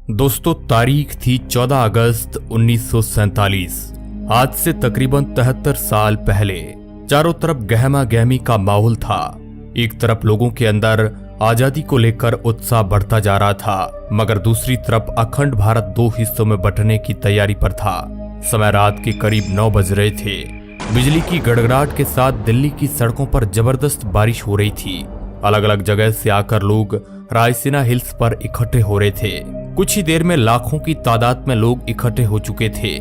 दोस्तों, तारीख थी 14 अगस्त 1947। आज से तकरीबन 73 साल पहले चारों तरफ गहमा गहमी का माहौल था। एक तरफ लोगों के अंदर आजादी को लेकर उत्साह बढ़ता जा रहा था, मगर दूसरी तरफ अखंड भारत दो हिस्सों में बंटने की तैयारी पर था। समय रात के करीब 9 बज रहे थे। बिजली की गड़गड़ाहट के साथ दिल्ली की सड़कों पर जबरदस्त बारिश हो रही थी। अलग अलग जगह से आकर लोग रायसीना हिल्स पर इकट्ठे हो रहे थे। कुछ ही देर में लाखों की तादाद में लोग इकट्ठे हो चुके थे।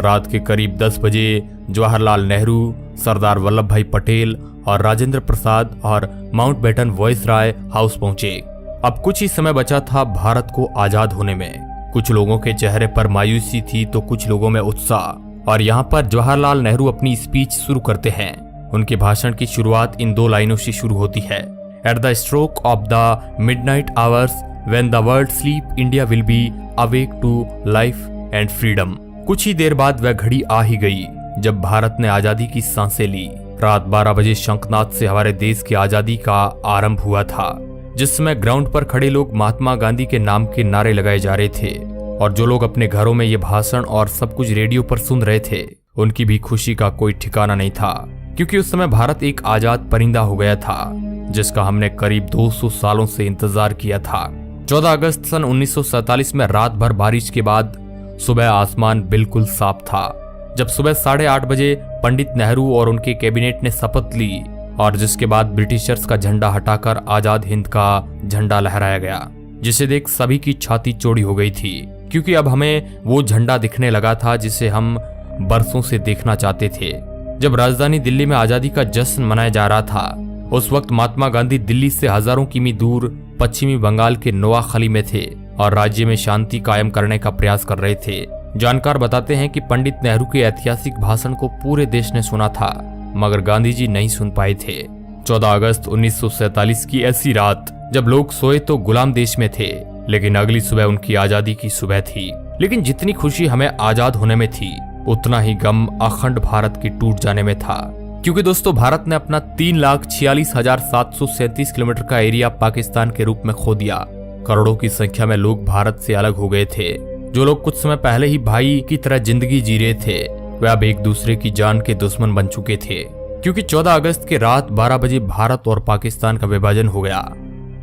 रात के करीब 10 बजे जवाहरलाल नेहरू, सरदार वल्लभ भाई पटेल और राजेंद्र प्रसाद और माउंटबेटन वॉइसराय हाउस पहुंचे। अब कुछ ही समय बचा था भारत को आजाद होने में। कुछ लोगों के चेहरे पर मायूसी थी तो कुछ लोगों में उत्साह। और यहाँ पर जवाहरलाल नेहरू अपनी स्पीच शुरू करते हैं। उनके भाषण की शुरुआत इन 2 लाइनों से शुरू होती है। At the stroke of the midnight hours when the world sleep, India will be awake to life and freedom. कुछ ही देर बाद वह घड़ी आ ही गई जब भारत ने आजादी की सांसें ली। रात 12 बजे शंखनाद से हमारे देश की आजादी का आरंभ हुआ था, जिस समय ग्राउंड पर खड़े लोग महात्मा गांधी के नाम के नारे लगाए जा रहे थे। और जो लोग अपने घरों में ये भाषण और सब कुछ रेडियो पर सुन रहे थे, उनकी भी खुशी का कोई ठिकाना नहीं था, क्योंकि उस समय भारत एक आजाद परिंदा हो गया था, जिसका हमने करीब 200 सालों से इंतजार किया था। 14 अगस्त सन 1947 में रात भर बारिश के बाद सुबह आसमान बिल्कुल साफ था। जब सुबह 8:30 बजे पंडित नेहरू और उनके कैबिनेट ने शपथ ली, और जिसके बाद ब्रिटिशर्स का झंडा हटाकर आजाद हिंद का झंडा लहराया गया, जिसे देख सभी की छाती चौड़ी हो गई थी, क्योंकि अब हमें वो झंडा दिखने लगा था जिसे हम बरसों से देखना चाहते थे। जब राजधानी दिल्ली में आजादी का जश्न मनाया जा रहा था, उस वक्त महात्मा गांधी दिल्ली से हजारों किमी दूर पश्चिमी बंगाल के नोआखली में थे और राज्य में शांति कायम करने का प्रयास कर रहे थे। जानकार बताते हैं कि पंडित नेहरू के ऐतिहासिक भाषण को पूरे देश ने सुना था, मगर गांधी जी नहीं सुन पाए थे। 14 अगस्त 1947 की ऐसी रात जब लोग सोए तो गुलाम देश में थे, लेकिन अगली सुबह उनकी आजादी की सुबह थी। लेकिन जितनी खुशी हमें आजाद होने में थी, उतना ही गम अखंड भारत की टूट जाने में था, क्योंकि दोस्तों भारत ने अपना 3,46,737 किलोमीटर का एरिया पाकिस्तान के रूप में खो दिया। करोड़ों की संख्या में लोग भारत से अलग हो गए थे। जो लोग कुछ समय पहले ही भाई की तरह जिंदगी जी रहे थे, वे अब एक दूसरे की जान के दुश्मन बन चुके थे, क्योंकि 14 अगस्त के रात 12 बजे भारत और पाकिस्तान का विभाजन हो गया।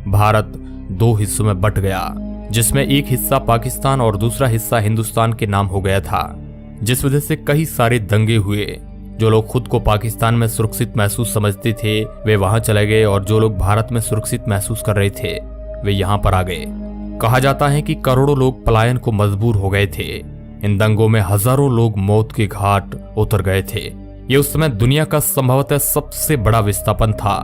भारत 2 हिस्सों में बंट गया, जिसमें एक हिस्सा पाकिस्तान और दूसरा हिस्सा हिंदुस्तान के नाम हो गया था, जिस वजह से कई सारे दंगे हुए। जो लोग खुद को पाकिस्तान में सुरक्षित महसूस समझते थे, वे वहां चले गए, और जो लोग भारत में सुरक्षित महसूस कर रहे थे, वे यहां पर आ गए। कहा जाता है कि करोड़ों लोग पलायन को मजबूर हो गए थे। इन दंगों में हजारों लोग मौत के घाट उतर गए थे। ये उस समय दुनिया का संभवतः सबसे बड़ा विस्थापन था,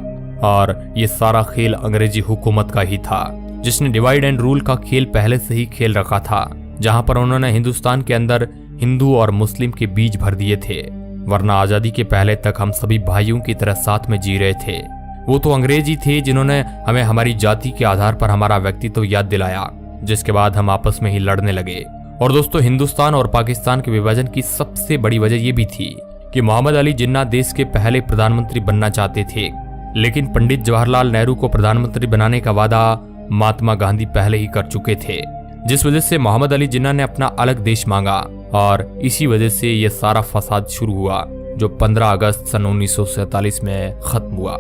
और ये सारा खेल अंग्रेजी हुकूमत का ही था, जिसने डिवाइड एंड रूल का खेल पहले से ही खेल रखा था, जहां पर उन्होंने हिंदुस्तान के अंदर हिंदू और मुस्लिम के बीज भर दिए थे। वरना आजादी के पहले तक हम सभी भाइयों की तरह साथ में जी रहे थे। वो तो अंग्रेज ही थे जिन्होंने हमें हमारी जाति के आधार पर हमारा व्यक्तित्व याद दिलाया, जिसके बाद हम आपस में ही लड़ने लगे। और दोस्तों, हिंदुस्तान और पाकिस्तान के विभाजन की सबसे बड़ी वजह ये भी थी कि मोहम्मद अली जिन्ना देश के पहले प्रधानमंत्री बनना चाहते थे, लेकिन पंडित जवाहरलाल नेहरू को प्रधानमंत्री बनाने का वादा महात्मा गांधी पहले ही कर चुके थे, जिस वजह से मोहम्मद अली जिन्ना ने अपना अलग देश मांगा, और इसी वजह से यह सारा फसाद शुरू हुआ, जो 15 अगस्त सन 1947 में खत्म हुआ।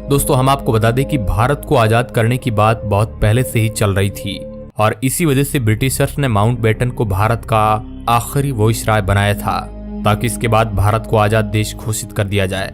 दोस्तों, हम आपको बता दें कि भारत को आजाद करने की बात बहुत पहले से ही चल रही थी, और इसी वजह से ब्रिटिशर्स ने माउंटबेटन को भारत का आखिरी वॉइसराय बनाया था, ताकि इसके बाद भारत को आजाद देश घोषित कर दिया जाए।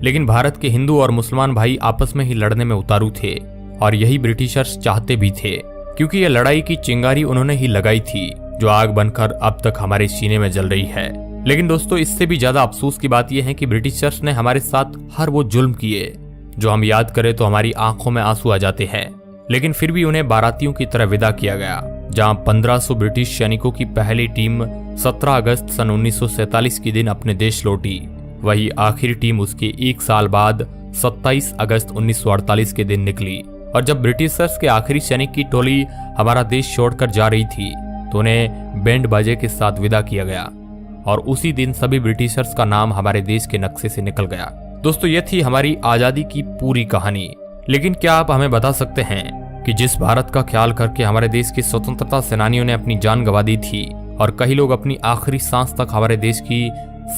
लेकिन भारत के हिंदू और मुसलमान भाई आपस में ही लड़ने में उतारू थे, और यही ब्रिटिशर्स चाहते भी थे, क्योंकि यह लड़ाई की चिंगारी उन्होंने ही लगाई थी, जो आग बनकर अब तक हमारे सीने में जल रही है। लेकिन दोस्तों, इससे भी ज्यादा अफसोस की बात यह है कि ब्रिटिशर्स ने हमारे साथ हर वो जुल्म किए जो हम याद करें तो हमारी आंखों में आंसू आ जाते हैं। लेकिन फिर भी उन्हें बारातियों की तरह विदा किया गया। जहां 1500 ब्रिटिश सैनिकों की पहली टीम 17 अगस्त सन 1947 के दिन अपने देश लौटी, वही आखिरी टीम उसके 1 साल बाद 27 अगस्त 1948 के दिन निकली। और जब ब्रिटिशर्स के आखिरी सैनिक की टोली हमारा देश छोड़कर जा रही थी, तो उन्हें बैंड बाजे के साथ विदा किया गया, और उसी दिन सभी ब्रिटिशर्स का नाम हमारे देश के नक्शे से निकल गया। दोस्तों, ये थी हमारी आजादी की पूरी कहानी। लेकिन क्या आप हमें बता सकते हैं कि जिस भारत का ख्याल करके हमारे देश के स्वतंत्रता सेनानियों ने अपनी जान गंवा दी थी और कई लोग अपनी आखिरी सांस तक हमारे देश की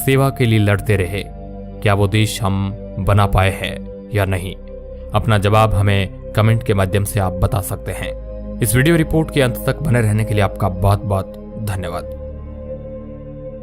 सेवा के लिए लड़ते रहे, क्या वो देश हम बना पाए हैं या नहीं? अपना जवाब हमें कमेंट के माध्यम से आप बता सकते हैं। इस वीडियो रिपोर्ट के अंत तक बने रहने के लिए आपका बहुत बहुत धन्यवाद।